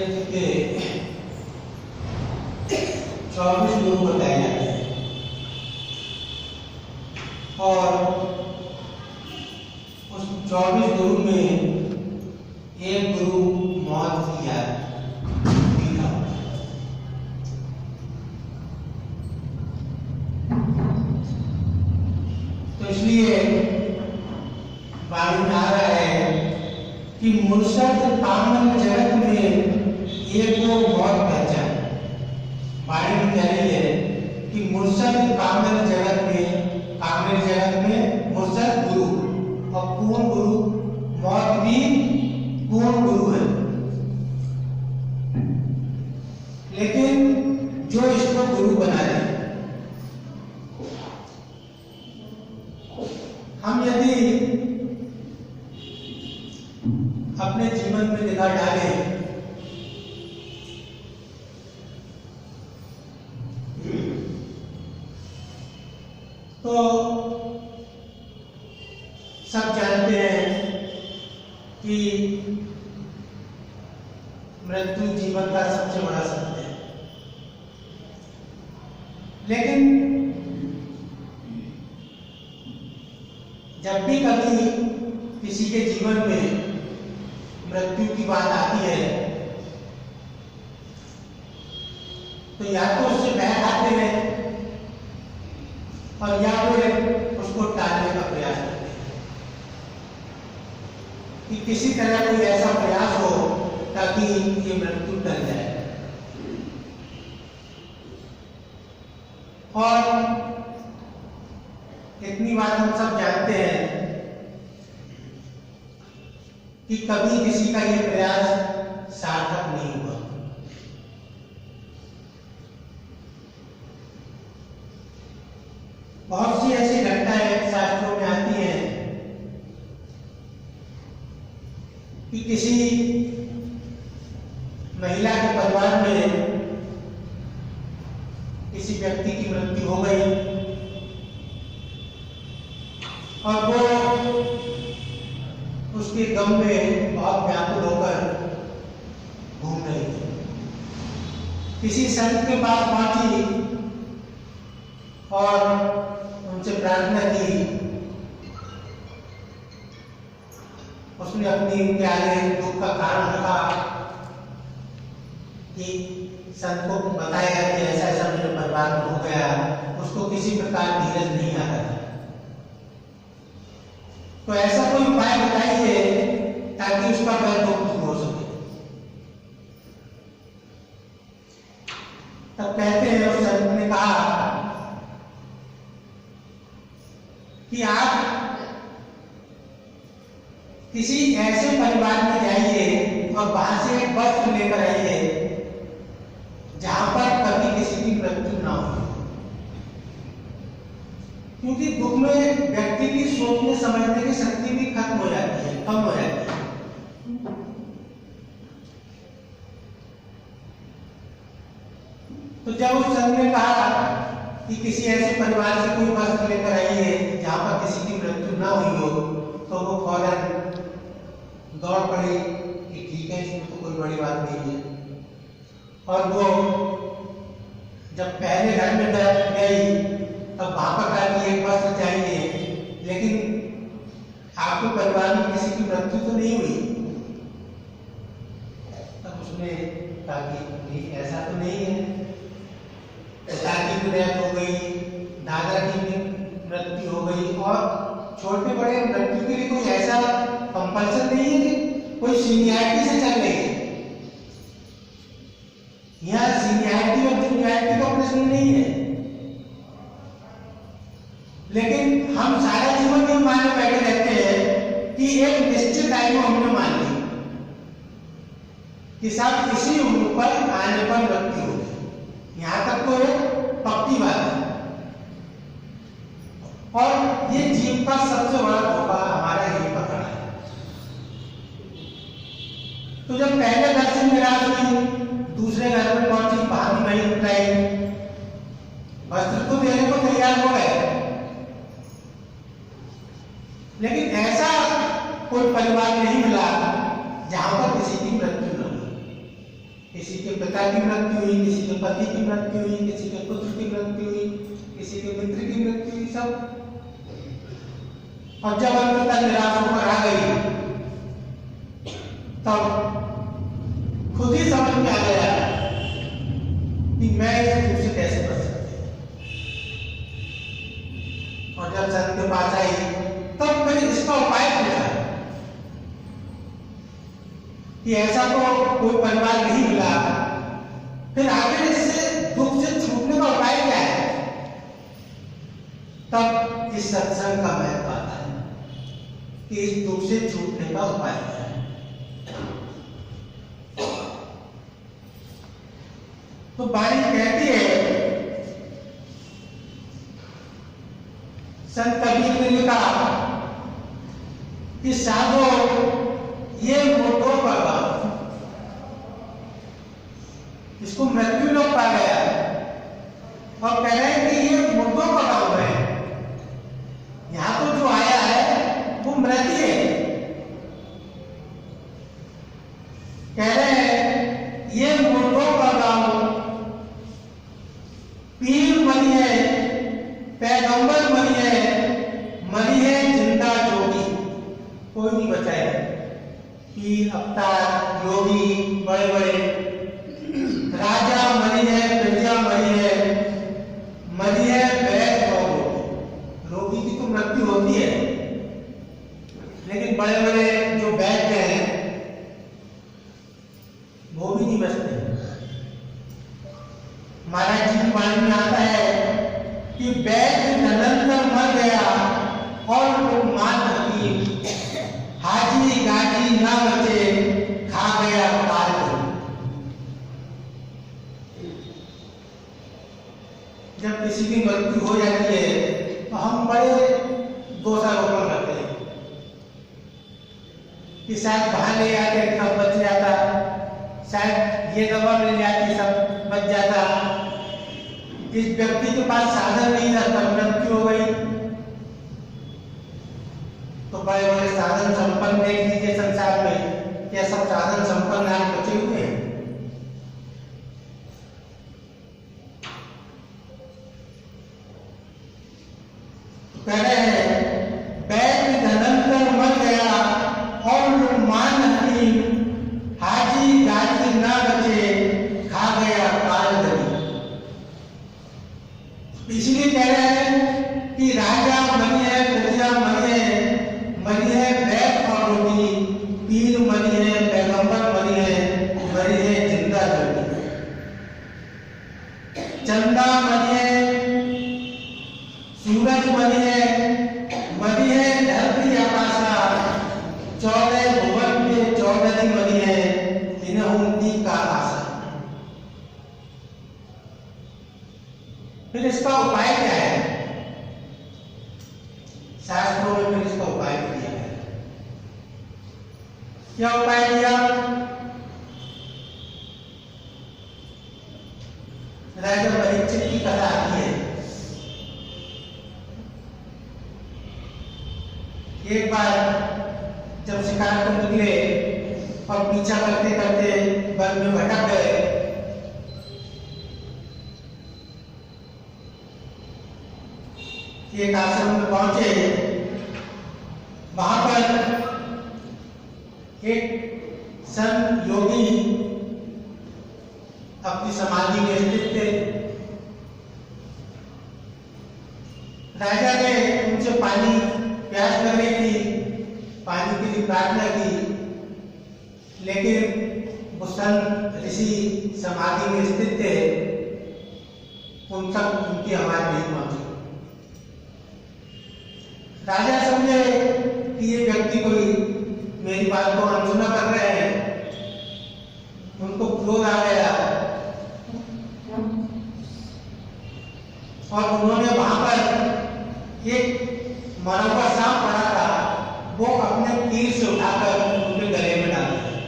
शैलपुत्री के 24 गुरु बताए जाते हैं और उस 24 गुरु में एक गुरु मौत की याद लिखा हुआ है। तो इसलिए वाणी में आ रहा है कि मुर्शद पावन जगत में एक वो मौत पहचान। वाणी में कह रही है कि मुर्शद पावन जगत में मुर्शद गुरु और पूर्ण गुरु, मौत भी पूर्ण गुरु है। लेकिन जो इसको गुरु बना दे, हम यदि अपने जीवन में निगाह डालें तो सब जानते हैं कि मृत्यु जीवन का सबसे बड़ा सत्य है। लेकिन जब भी कभी किसी के जीवन में मृत्यु की बात आती है तो या तो उससे बह खाते हैं और या फिर उसको टालने का प्रयास करते हैं कि किसी तरह कोई ऐसा प्रयास हो ताकि ये मृत्यु टल जाए। और इतनी बात हम सब जानते हैं कि कभी किसी का ये प्रयास सार्थक नहीं हुआ। बहुत सी ऐसी घटनाएं शास्त्रों में आती हैं कि किसी महिला के परिवार में किसी व्यक्ति की मृत्यु हो गई और वो उसके गम में बहुत व्याकुल होकर घूम रही थी। किसी संत के पास पहुंची और उनसे प्रार्थना की। उसने अपनी उनके आगे दुख का कारण रखा कि संत को बताया कि ऐसा ऐसा मेरे परिवार में हो गया। उसको किसी प्रकार धीरज नहीं आता था। तो ऐसा कोई उपाय बताइए ताकि उसका दुख दूर हो सके। तब कहते हैं उस संत ने कहा कि आप किसी ऐसे परिवार में जाइए और वहां से एक वस्त्र लेकर आइए जहां पर कभी किसी की मृत्यु ना हो। क्योंकि दुख में व्यक्ति की सोचने समझने की शक्ति भी खत्म हो जाती है, कम हो जाती है। तो जब उस संत ने कहा कि किसी ऐसे परिवार से कोई वस्त्र लेकर आइए जहां पर किसी की मृत्यु ना हुई हो, तो वो फौरन दौड़ पड़ी कि ठीक है, इसमें तो कोई बड़ी बात नहीं है। और वो जब पहले घर में गई तब वहां पर कहा कि एक वस्त्र चाहिए, लेकिन आपके परिवार में किसी की मृत्यु तो नहीं हुई। तब उसने कहा कि ऐसा तो नहीं है। पिता की भी डेथ हो गई, दादा की भी मृत्यु हो गई और छोटे बड़े मृत्यु के लिए कोई ऐसा कंपल्सन नहीं है कि कोई सीनियरिटी से चल रही है। यहाँ सीनियरिटी और जूनियरिटी का प्रश्न नहीं है। लेकिन हम सारा जीवन में माने बैठे रहते हैं कि एक निश्चित आयु हमने मान ली कि सब इसी उम्र पर आने पर मृत्यु होगी। यहाँ तक तो एक पक्की बात है। और ये जीव का सबसे बड़ा धोखा हमारा यही पकड़ा है। तो जब पहले घर से निराश हुई, दूसरे घर में पहुंची, वहां भी वही उठाई, वस्त्र तो देने को तैयार हो गए, लेकिन ऐसा कोई परिवार नहीं मिला जहां पर किसी की मृत्यु न हुई। किसी के पिता की मृत्यु हुई, किसी के पति की मृत्यु हुई, किसी के पुत्र की मृत्यु हुई, किसी के मित्र की मृत्यु हुई, सब। और जब अंततः निराश होकर आ गई तब खुद ही समझ में आ गया कि मैं इस दुख से कैसे बच सकती हूँ। और जब संत के पास आई तब मैंने इसका उपाय पूछा कि ऐसा तो कोई परिवार नहीं मिला, फिर आखिर इससे दुख से छूटने का उपाय क्या है। तब इस सत्संग का महत्व आता है कि इस दुख से छूटने का उपाय क्या है। तो बाणी कहती है, संत कबीर ने लिखा कि साधो ये मुर्दों का गांव, इसको मृत्यु लोग पा गया और कह रहे हैं कि ये मुर्दों का गांव है, यहां तो जो आया है वो मृत्यु है। कह रहे हैं ये मुर्दों का गांव, पीर मरी है, पैगंबर मरी है, मरी है जिंदा जोगी, कोई नहीं बचाएगा। पीर, अवतार, योगी, बड़े बड़े राजा मरी है, प्रजा मरी है, मरी है वैद्य और रोगी। रोगी की तो मृत्यु होती है, लेकिन बड़े बड़े जो वैद्य हैं वो भी नहीं बचते। महाराज जी की वाणी में आता है कि वैद्य निरंतर मर गया और मान हकीम, हाजी गाजी ना बचे, खा गया काल। जब किसी की मृत्यु हो जाती है तो हम बड़े दोषारोपण करते हैं कि शायद वहां ले आके सब बच जाता, शायद ये दवा मिल जाती सब बच जाता, इस व्यक्ति के पास साधन नहीं था तब मृत्यु हो गई। तो बड़े बड़े साधन संपन्न देख लीजिए संसार में, क्या सब साधन संपन्न आज बचे हुए हैं। कह रहे हैं वैद्य धनंतर मर गया और मान हकीम, हाजी गाजी ना बचे, खा गया काल धनी। इसलिए कह रहे हैं कि राजा मरी है, प्रजा मरी है, मरी है वैद्य और रोगी, पीर मरी है, पैगंबर मरी है, मरी है जिंदा जोगी। चंदा मरी है, सूरज मरी है, मरी है धरती आकाशा, 14 भुवन के 14 मरी है, इन्हीं का आशा। फिर इसका उपाय क्या है? शास्त्रों में फिर इसका उपाय दिया है। क्या उपाय दिया? राजा परीक्षित की कथा आती है। एक बार जब शिकार को निकले और पीछा करते करते वन में भटक गए, एक आश्रम में पहुंचे। वहां पर एक संत योगी अपनी समाधि में स्थित थे। राजा ने उनसे पानी प्यास लग रही थी, पानी के लिए प्रार्थना की, लेकिन वो संत ऋषि समाधि में स्थित थे, उन तक उनकी आवाज नहीं पहुंची। राजा समझे कि ये व्यक्ति कोई मेरी बात को अनसुना कर रहे हैं, उनको क्रोध आ गया और उन्होंने वहां पर एक मरा हुआ सांप पड़ा था, वो अपने तीर से उठाकर उनके गले में डाल दिया।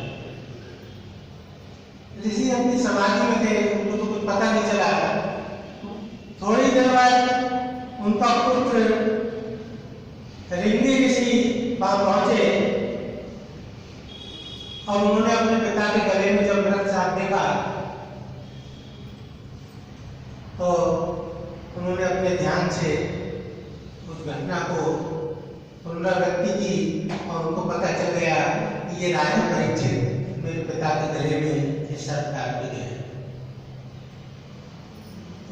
ऋषि अपनी समाधि में थे, उनको तो कुछ पता नहीं चला। थोड़ी देर बाद उनका पुत्र ऋषि वहां पहुंचे और उन्होंने अपने पिता के गले में जब मृत सांप देखा तो उन्होंने अपने ध्यान से उस घटना को पुनरावृत्ति की और उनको पता चल गया कि ये राजा परीक्षित मेरे पिता के गले में ये सर्प डाल के गए।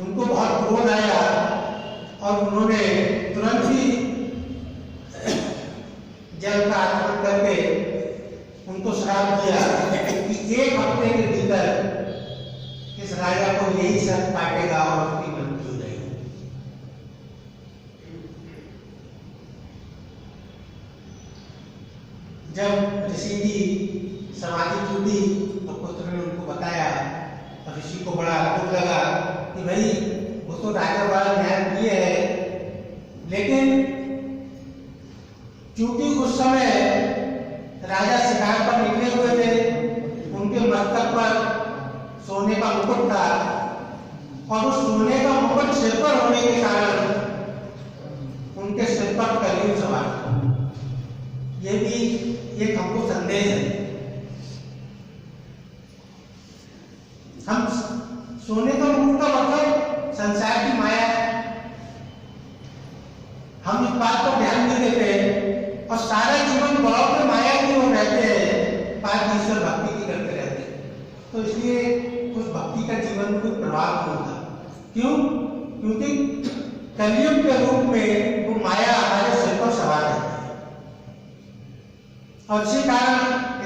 उनको बहुत क्रोध आया और उन्होंने तुरंत ही जल का आचमन करके उनको श्राप दिया कि 1 हफ्ते के भीतर इस राजा को यही सर्प काटेगा और उसकी मृत्यु हो जाएगी। जब ऋषि की समाधि टूटी तो पुत्र ने उनको बताया और ऋषि को बड़ा दुख लगा कि भाई वो तो राजा वाला ध्यान किए है, लेकिन क्योंकि उस समय राजा शिकार पर निकले हुए थे, उनके मस्तक पर सोने का मुकुट था और उस सोने का मुकुट सिर पर होने के कारण उनके सिर पर कलयुग सवार था। ये भी एक हमको संदेश है। हम सोने का मुकुट का मतलब संसार की माया, हम इस बात पर ध्यान नहीं देते और सारा जीवन बहुत में माया की ओर रहते हैं, बात ईश्वर भक्ति की करते रहते हैं। तो इसलिए उस भक्ति का जीवन में कोई प्रभाव नहीं होता। क्यों? क्योंकि कलयुग के रूप में वो माया हमारे सिर पर सवार है और इसी कारण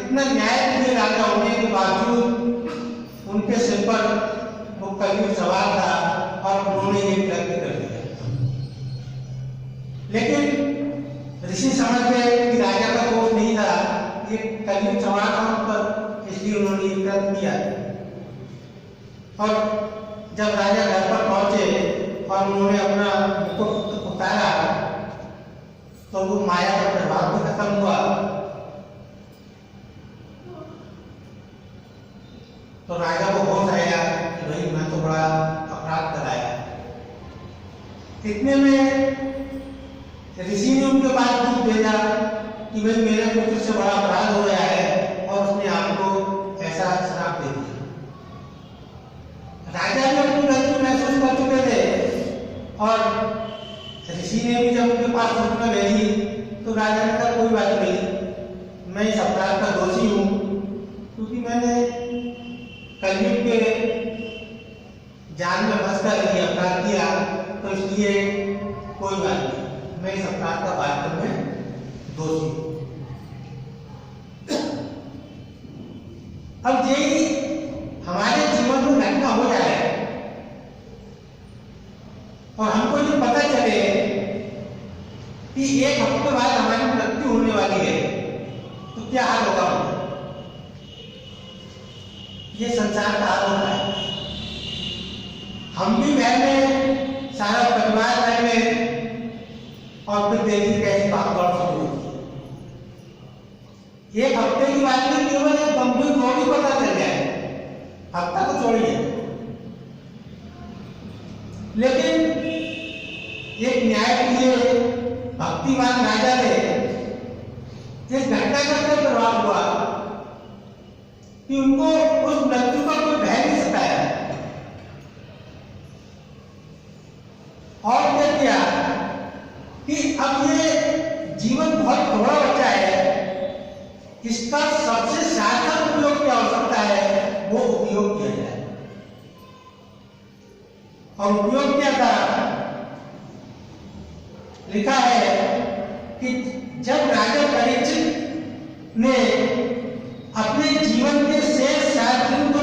इतना न्याय प्रिय राजा होने के बावजूद उनके सिर पर वो कलयुग सवार था और उन्होंने ये कृत्य कर दिया। लेकिन ऋषि समझ गए कि राजा का दोष नहीं था, ये कलयुग सवार था उन पर, इसलिए उन्होंने ये कृत्य किया। और जब राजा घर पर पहुंचे और उन्होंने अपना मुकुट उतारा तो वो माया का प्रभाव भी खत्म हुआ। तो राजा को होश आया कि भाई मैं तो बड़ा अपराध कराया। इतने में ऋषि ने उनके पास दूध भेजा कि भाई मेरे पुत्र से बड़ा अपराध हो गया है और उसने आपको ऐसा श्राप दे दिया। राजा भी अपनी गलती महसूस कर चुके थे और ऋषि ने भी जब उनके पास सूचना भेजी तो राजा ने कहा कोई बात नहीं, मैं इस अपराध का दोषी हूँ क्योंकि मैंने कलयुग के जान में फंस कर ये अपराध किया, तो इसलिए कोई बात नहीं, मैं इस अपराध का वास्तव में दोषी हूँ। अब यही हमारे जीवन में घटना हो जाए और हमको ये पता चले कि 1 हफ्ते बाद हमारी मृत्यु होने वाली है, तो क्या हाल होगा? ये संसार का हाल होता है। हम भी वह में, सारा परिवार वह में, और फिर देखिए कैसी भागदौड़ शुरू होती है। 1 हफ्ते की बात नहीं, केवल एक गंभीर रोग ही पता चल जाए, हफ्ता तो छोड़िए। लेकिन एक न्यायप्रिय भक्तिमान राजा ने इस घटना का क्या प्रभाव हुआ कि उनको उस मृत्यु का कोई भय नहीं सताया और क्या किया कि अब ये जीवन बहुत थोड़ा बचा है, इसका सबसे सार्थक उपयोग क्या हो सकता है वो उपयोग किया जाए। और उपयोग क्या था? लिखा है कि जब राजा परीक्षित ने अपने जीवन के शेष 7 दिन को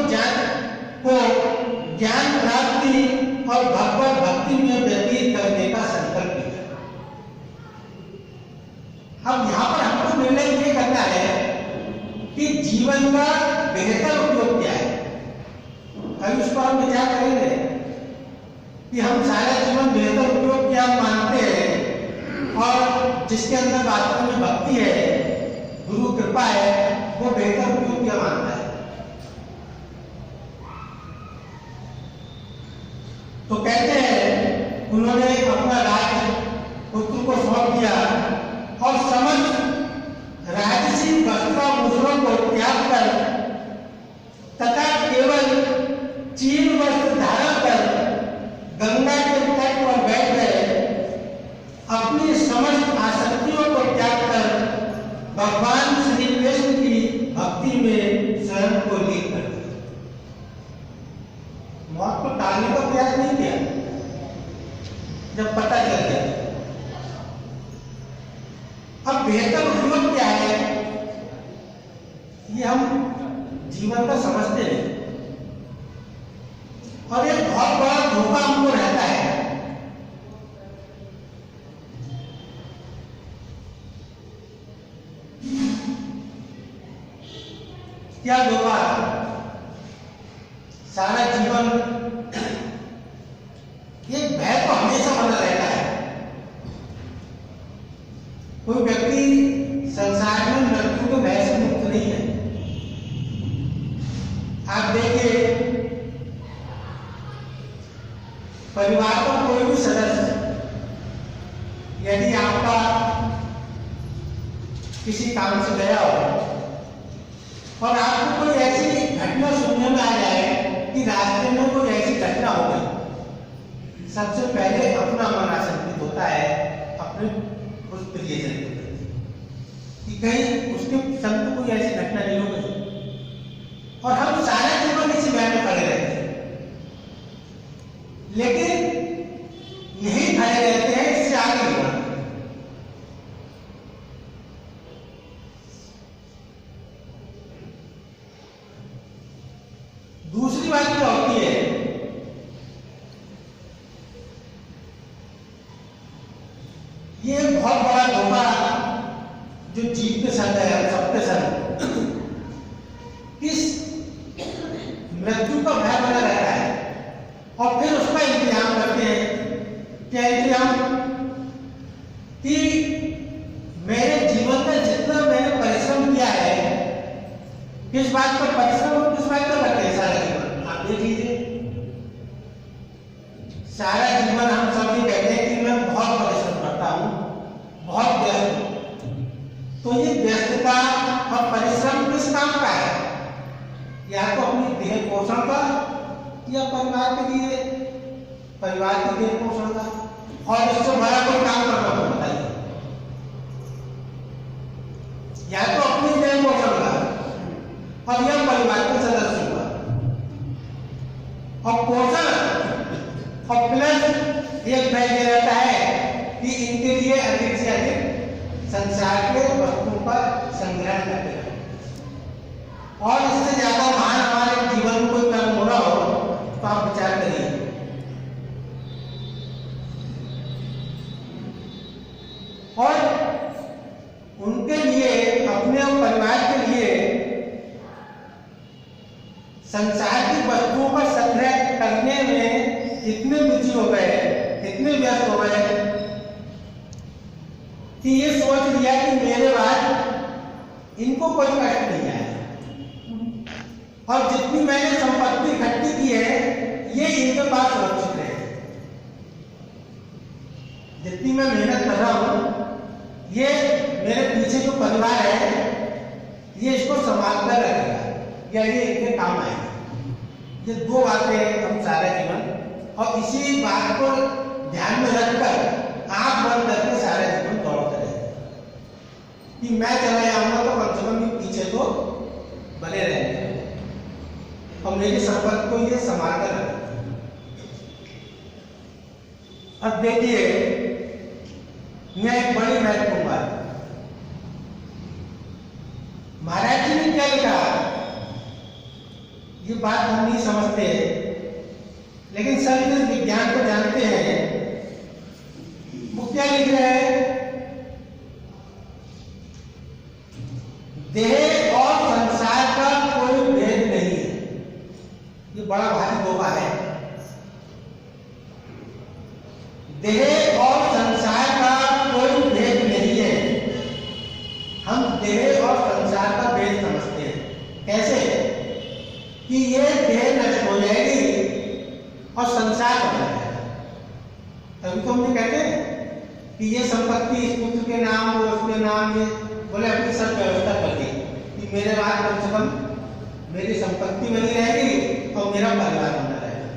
ज्ञान प्राप्ति और भगवत भक्ति में व्यतीत करने का संकल्प किया। अब यहाँ पर हमको निर्णय ये करना है कि जीवन का बेहतर उपयोग क्या है। अभी उस पर हम विचार करेंगे कि हम सारा जीवन बेहतर उपयोग क्या मानते हैं और जिसके अंदर वास्तव में भक्ति है, गुरु कृपा है, वो बेहतर उपयोग क्या मानता है। तो कहते हैं उन्होंने अपना राज्य पुत्र को सौंप दिया और समस्त राजसी वस्त्राभूषणों को त्याग कर तथा केवल चीन वस्त्र धारण कर मौत को टालने का प्रयास नहीं किया जब पता चल गया। अब बेहतर जीवन क्या है ये हम जीवन का समझते नहीं, और एक बहुत बड़ा धोखा हमको रहता है। क्या धोखा? सारा जीवन एक भय तो हमेशा बना रहता है। कोई व्यक्ति संसार में मृत्यु के भय से मुक्त नहीं है। आप देखिए, परिवार का कोई भी सदस्य यदि आपका किसी काम से गया हो और आपको कोई ऐसी घटना सुनने में आ जाए कि रास्ते में कोई ऐसी घटना हो गई, सबसे पहले अपना मन आशंकित होता है अपने उस प्रियजन के प्रति कि कहीं उसके संग कोई ऐसी घटना नहीं हो गई, और हम सारा जीवन इसी भय में खड़े रहते हैं। लेकिन यही खड़े रहते हैं, इससे आगे नहीं बढ़ते। दूसरी बात क्या होती है, ये एक बहुत बड़ा धोखा जो जीव के संग है, सबके संग, इस मृत्यु का भय बना रहता है और फिर उसका इंतजाम करते हैं। क्या इंतजाम? कि मेरे जीवन में जितना मैंने परिश्रम किया है, किस बात पर परिश्रम और किस बात पर करते हैं सारा जीवन? आप देख लीजिए, सारा जीवन हम सब ये कहते हैं कि मैं बहुत परिश्रम करता हूं, बहुत व्यस्त हूं। तो ये व्यस्तता और परिश्रम किस काम का है? या तो अपनी देह पोषण का, या परिवार के लिए, परिवार के देह पोषण का, और इससे बड़ा कोई काम करना तो बताइए। या तो अपनी देह पोषण का और यह परिवार के सदस्यों का, और पोषण और प्लस एक भय ये रहता है कि इनके लिए अधिक से अधिक संसार के वस्तुओं का संग्रह करते हैं। और इससे ज्यादा महान हमारे जीवन में कोई कर्म हो रहा हो तो आप विचार करिए। और उनके लिए, अपने और परिवार के लिए संसार की वस्तुओं का संग्रह करने में इतने बिजी हो गए, इतने व्यस्त हो गए कि ये सोच लिया कि मेरे बाद इनको कोई कष्ट नहीं आए, और जितनी मैंने संपत्ति इकट्ठी की है ये इनके पास सुरक्षित है। जितनी मैं मेहनत कर रहा हूं ये मेरे पीछे जो परिवार है ये इसको संभाल कर रखेगा, या ये इनके काम आएगा। ये दो बातें हम सारा जीवन, और इसी बात को ध्यान में रखकर आंख बंद करके सारा जीवन दौड़ते रहे कि मैं चला जाऊंगा तो कम से कम पीछे तो बने रहेंगे और मेरी संपत्ति को ये संभाल कर रखेगा। अब देखिए, यह एक बड़ी महत्वपूर्ण बात। महाराज जी ने क्या लिखा, ये बात हम नहीं समझते, लेकिन सब इस विज्ञान को जानते हैं। वो क्या लिख रहे हैं? देह और संसार का कोई भेद नहीं है। ये बड़ा भारी धोखा है। देह और संसार का कोई भेद नहीं है। हम देह और संसार का भेद समझते हैं। कैसे? कि ये देह नष्ट हो जाएगी और संसार हो जाएगा। तभी तो हम ये कहते हैं कि ये संपत्ति इस पुत्र के नाम, वो उसके नाम, ये बोले अपनी सब व्यवस्था कर दी कि मेरे बाद कम से कम मेरी संपत्ति बनी रहेगी और मेरा परिवार बना रहेगा।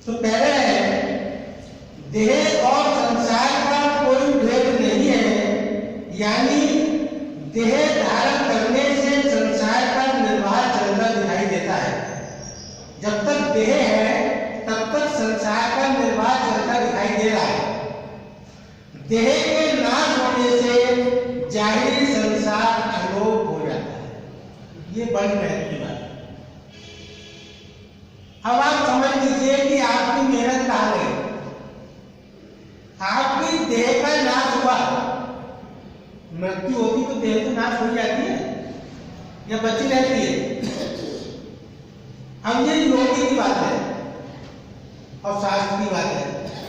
तो कह रहे हैं देह और संसार का कोई भेद नहीं है, यानी देह धारण करने से देह के नाश होने से जाहिर संसार अलोप हो जाता है। ये बड़ी महत्व की बात है। अब आप समझ लीजिए कि आपकी मेहनत कहाँ गई। आपकी देह का नाश हुआ, मृत्यु होती तो देह तो नाश हो जाती है या बची रहती है। अब ये योगी की बात है और शास्त्र की बात है,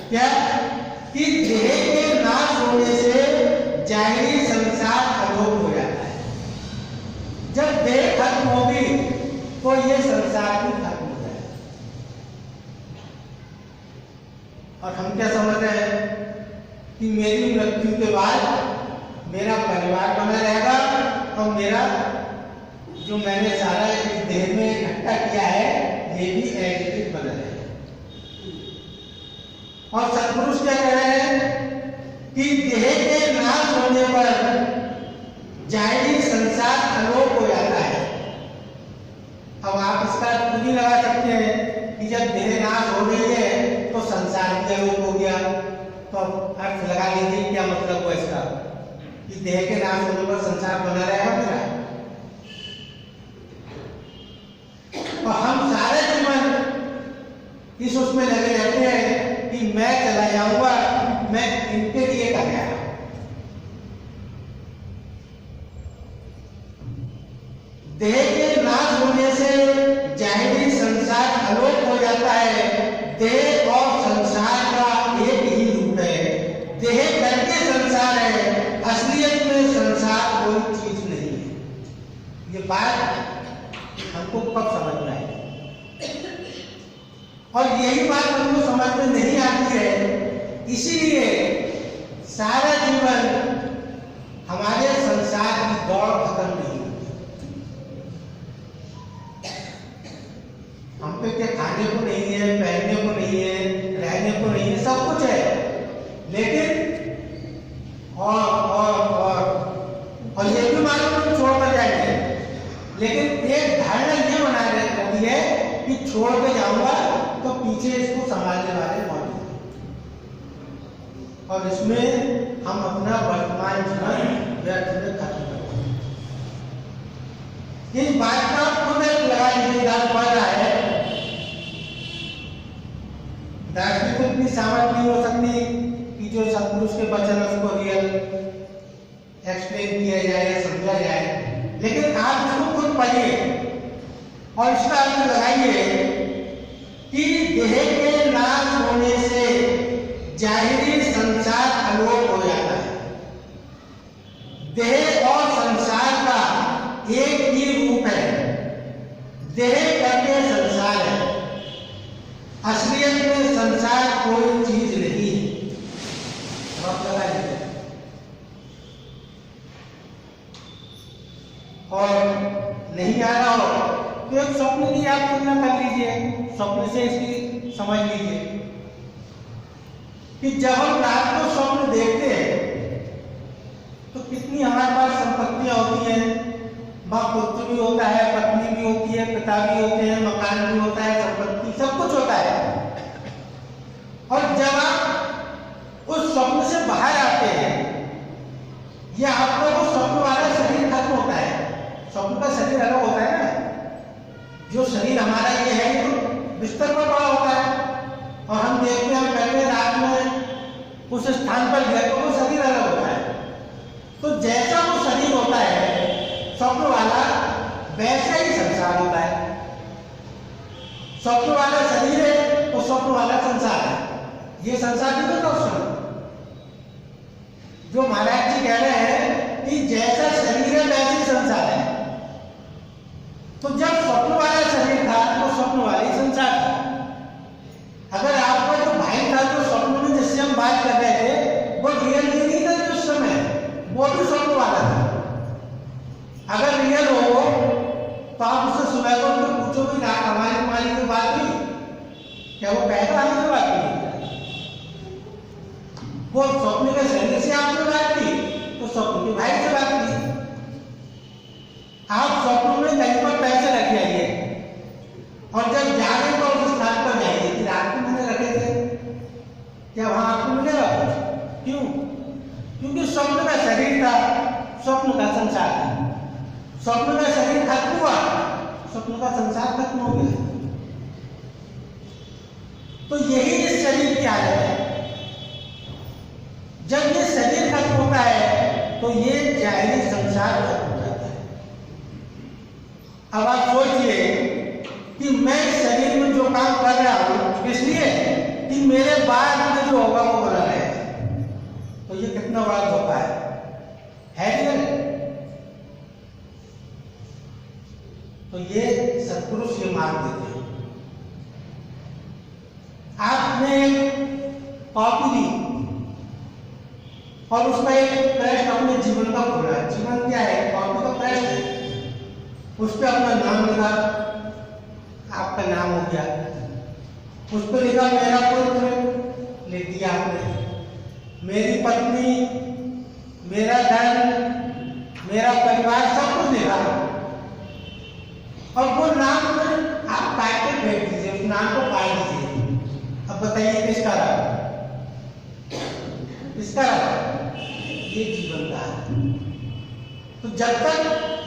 क्या कि देह के नाश होने से जाहिरी संसार अलोप हो जाता है। जब देह खत्म होगी तो ये संसार भी खत्म हो जाएगा। और हम क्या समझ रहे हैं कि मेरी मृत्यु के बाद मेरा परिवार बना रहेगा और मेरा जो मैंने सारा इस देह में इकट्ठा किया है ये भी एडिटिव बना रहेगा। और सत्पुरुष क्या कह रहे हैं कि देह के नाश होने पर जाहिरी संसार अलोप हो जाता है। अब आप इसका तुम ही लगा सकते हैं कि जब देह नाश हो रही है तो संसार भी अलोप हो गया। तो अब अर्थ लगा लीजिए क्या मतलब हुआ इसका, कि देह के नाश होने पर संसार बना रहेगा मेरा। और हम सारे जीवन इस उसमें लगे रहते हैं कि मैं चला जाऊंगा, मैं इनके लिए कर रहा हूं। देह के नाश होने से जाहिरी संसार अलोप हो जाता है। देह और संसार का एक ही रूप है। देह करके संसार है, असलियत में संसार कोई चीज नहीं है। ये बात हमको कब समझ में आएगी? और यही बात हमको समझ में नहीं आती है, इसीलिए सारा जीवन हमारे संसार की दौड़ खत्म नहीं होती। हम पे क्या खाने को नहीं है, पहनने को नहीं है, रहने को नहीं है, सब कुछ है, लेकिन और ये भी मालूम हम छोड़ कर जाएंगे, लेकिन एक धारणा ये बना रखी है कि छोड़ के जाऊंगा तो पीछे इसको संभालने वाले मौजूद हैं। और इसमें हम अपना वर्तमान जीवन व्यर्थ में खत्म करते हैं। इस बात का खुद लगा लीजिएगा पड़ रहा है। दार्शनिक को इतनी सामर्थ नहीं हो सकती कि जो सत्पुरुष के वचन उसको रियल एक्सप्लेन किया जाए या समझा जाए, लेकिन आप इसको खुद पढ़िए और इसका अर्थ लगाइए कि देह के नाश होने से जाहिरी संसार अलोप हो जाता है। देह और संसार का एक ही रूप है। देह करके संसार है, असलियत में संसार कोई चीज नहीं है। बहुत लगा लीजिए। और नहीं आ रहा हो तो एक स्वप्न की आप तुलना कर लीजिए, स्वप्न से इसकी समझ लीजिए कि जब हम रात को स्वप्न देखते हैं तो कितनी हमारे पास संपत्तियां होती हैं। माँ पुत्र भी होता है, पत्नी भी होती है, पिता भी होते हैं, मकान भी होता है, संपत्ति सब कुछ होता है। और जब आप उस स्वप्न से बाहर आते हैं या आपका वो स्वप्न वाला शरीर खत्म होता है, स्वप्न का शरीर अलग होता है ना, जो शरीर हमारा ये है तो बिस्तर पर पड़ा होता है और हम देखते हैं पहले रात में उस स्थान पर गए तो वो शरीर अलग होता है। तो जैसा वो शरीर होता है स्वप्न वाला, वैसा ही संसार होता है। स्वप्न वाला शरीर है तो स्वप्न वाला संसार है। ये संसार नहीं होता उस समय। जो महाराज जी कह रहे हैं कि जैसा शरीर है वैसे संसार है। तो जब स्वप्न वाला शरीर था तो स्वप्न वाला ही संसार था। अगर आपका जो भाई था जो स्वप्न में जिससे हम बात कर रहे थे वो रियल नहीं था उस समय, वो भी स्वप्न वाला था। अगर रियल हो तो आप उससे सुबह को तो पूछो कि हमारी तुम्हारी कोई बात हुई क्या? वो कहता हमारी बात नहीं। वो स्वप्न के शरीर से आपने बात की तो स्वप्न के भाई से बात की। आप स्वप्न में कहीं पर पैसे रख आइए और जब जागे तो उस स्थान पर जाइए कि रात को मैंने रखे थे, क्या वहां आपको मिलेगा कुछ? क्यों? स्वप्न का संसार है। स्वप्न का शरीर खत्म हुआ, स्वप्न का संसार खत्म हो गया। तो यही इस शरीर की हालत है। जब ये शरीर खत्म होता है तो ये जाहिरी संसार खत्म हो जाता है। अब आप सोचिए कि मैं शरीर में जो काम कर रहा हूं इसलिए कि मेरे बाद में जो होगा वो बना रहे, तो ये कितना बड़ा धोखा है रियल? तो ये सत्पुरुष ये मार्ग देते हैं। आपने कॉपी दी और उसका एक प्रश्न अपने जीवन का खोला। जीवन क्या है? कॉपी का प्रश्न है। उस पर अपना नाम लिखा, आपका नाम हो गया। उस पर लिखा मेरा पुत्र, लिख दिया आपने। मेरी पत्नी, मेरा धन, मेरा परिवार, सब कुछ लिखा। और वो नाम आप काट के फेंक दीजिए, उस नाम को काट दीजिए। अब बताइए किसका रहा? किसका रहा? ये जीवन का है। तो जब तक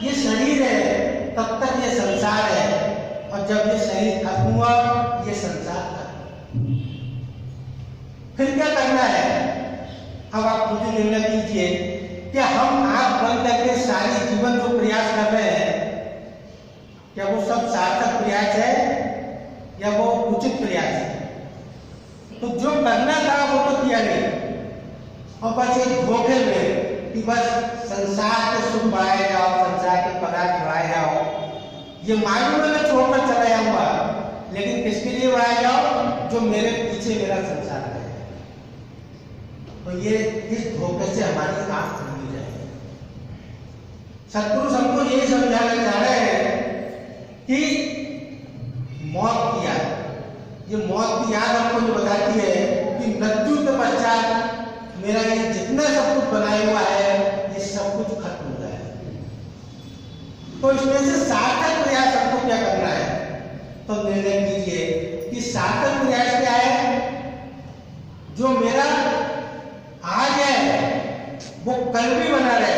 ये शरीर है तब तक ये संसार है, और जब ये शरीर खत्म हुआ ये संसार खत्म। फिर क्या करना है? अब आप मुझे निर्णय कीजिए कि हम आंख बंद करके सारी जीवन जो प्रयास कर रहे हैं, क्या वो सब सार्थक प्रयास है या वो उचित प्रयास है? तो जो करना था वो तो किया नहीं, और बस एक धोखे में कि बस संसार के सुख बढ़ाए जाओ, संसार के पदार्थ बढ़ाए जाओ। ये मालूम है मैं छोड़कर चला जाऊंगा, लेकिन किसके लिए बढ़ाए जाओ? जो मेरे पीछे मेरा संसार है। तो ये इस धोखे से हमारी आंख खुल जाए। सत्पुरुष हमको यही समझाना चाह रहे हैं कि मौत की याद, ये मौत की याद हमको जो बताती है कि मृत्यु के पश्चात मेरा ये जितना सब कुछ बनाया हुआ है ये सब कुछ खत्म हो जाए। तो इसमें से सार्थक प्रयास हमको क्या करना है? तो निर्णय कीजिए कि सार्थक प्रयास क्या है? जो मेरा आज है वो कल भी बना रहे,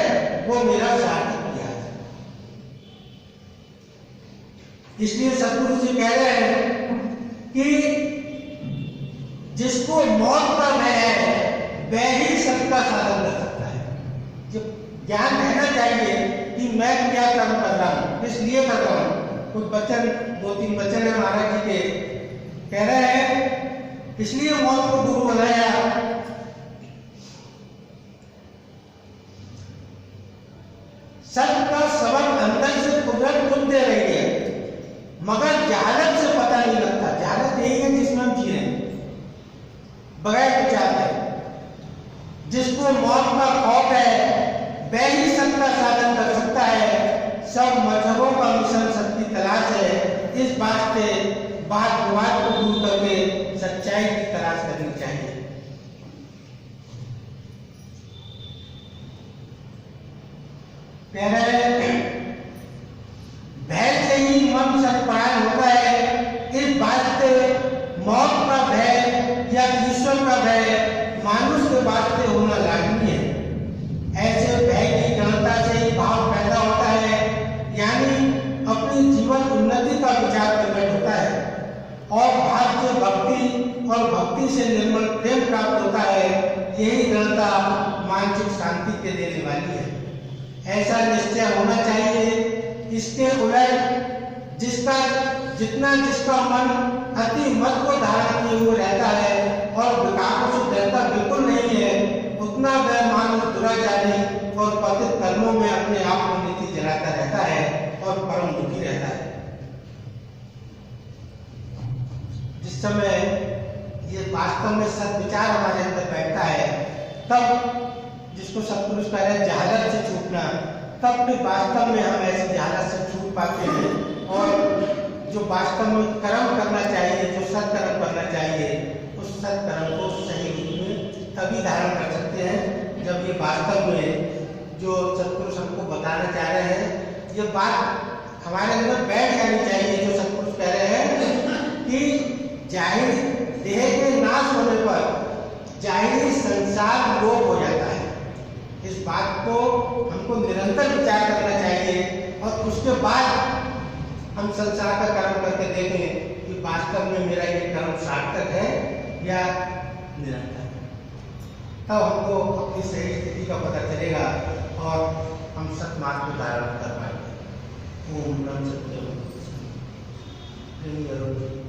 वो मेरा सार्थक प्रयास है। इसलिए सतगुरु जी कह रहे हैं कि जिसको मौत का भय है वह ही सबका साधन कर सकता है। जो ज्ञान रहना चाहिए कि मैं क्या कर्म कर रहा हूं, किस लिए कर रहा हूं। कुछ वचन, 2-3 वचन है महाराज जी के, कह रहे हैं इसलिए मौत को दूर बनाया। सबका सबक अंदर से कुदरत खुद दे रही है, मगर जहालत से पता नहीं लगता। जहालत यही है जिसमें हम जी रहे हैं बगैर विचार के। जिसको मौत का खौफ है वह ही सबका साधन कर सकता है। सब मजहबों का मिशन सबकी तलाश है। इस बात से बात विवाद को दूर करके सच्चाई की तलाश करनी चाहिए। भय से ही मन सत्परायण होता है। इस बात से मौत का भय या ईश्वर का भय मानुष के वास्ते होना लाजमी है। ऐसे भय की गणता से ही भाव पैदा होता है, यानी अपनी जीवन उन्नति का विचार प्रकट होता है, और भाव से भक्ति और भक्ति से निर्मल प्रेम प्राप्त होता है। यही गणता मानसिक शांति के देने वाली है। ऐसा निश्चय होना चाहिए। इसके उलट जिसका मन अति मत को धारण किए हुए रहता है और विकारों से डरता बिल्कुल नहीं है, उतना वह मानव दुराचारी और पतित कर्मों में अपने आप को नीति जलाता रहता है और परम दुखी रहता है। जिस समय ये वास्तव में सद्विचार हमारे अंदर बैठता है, तब जिसको सत्पुरुष कह रहे हैं जहालत से छूटना, तब फिर वास्तव में हम ऐसी जहालत से छूट पाते हैं और जो वास्तव में कर्म करना चाहिए, जो सत्कर्म करना चाहिए, उस सत्कर्म को सही रूप में तभी धारण कर सकते हैं जब ये वास्तव में जो सत्पुरुष हमको बताना चाह रहे हैं, ये बात हमारे अंदर बैठ जानी चाहिए। जो सत्पुरुष कह रहे हैं कि जाहिर देह के नाश होने पर जाहिर संसार लोप हो जाता है। इस बात को हम हमको निरंतर विचार करना चाहिए और उसके बाद हम संसार का कर्म करके देखें कि वास्तव में मेरा ये कर्म सार्थक है या निरंतर है। तब हमको अपनी सही स्थिति का पता चलेगा और हम सतमार्ग को धारण कर पाएंगे। ओम नमः सत्यम।